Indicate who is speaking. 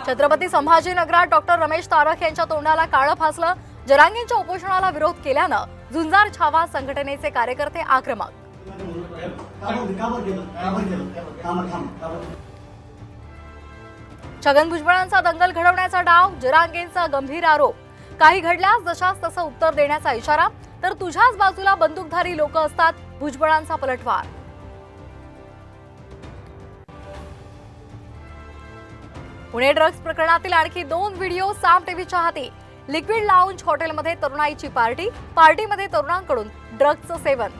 Speaker 1: Chhatrapati संभाजीनगरात doctor Ramesh तारक यांच्या तोंडाला काळं फासलं। जरांगेंच्या उपोषणाला विरोध केल्यानं झुंजार छावा संघटनेचे कार्यकर्ते आक्रमक। छगन भुजबळांचा दंगल घडवण्याचा डाव, जरांगेंचा गंभीर आरोप। काही घडल्यास जशास तसं उत्तर देण्याचा इशारा, तर तुझ्याच बाजूला बंदूकधारी लोक असतात, भुजबळांचा पलटवार। पुणे ड्रग्ज प्रकरणातील आणखी 2 व्हिडिओ साम टीव्हीच्या हाती। लिक्विड लाऊंज हॉटेलमध्ये तरुणाईची पार्टीमध्ये तरुणांकडून ड्रग्जचं सेवन।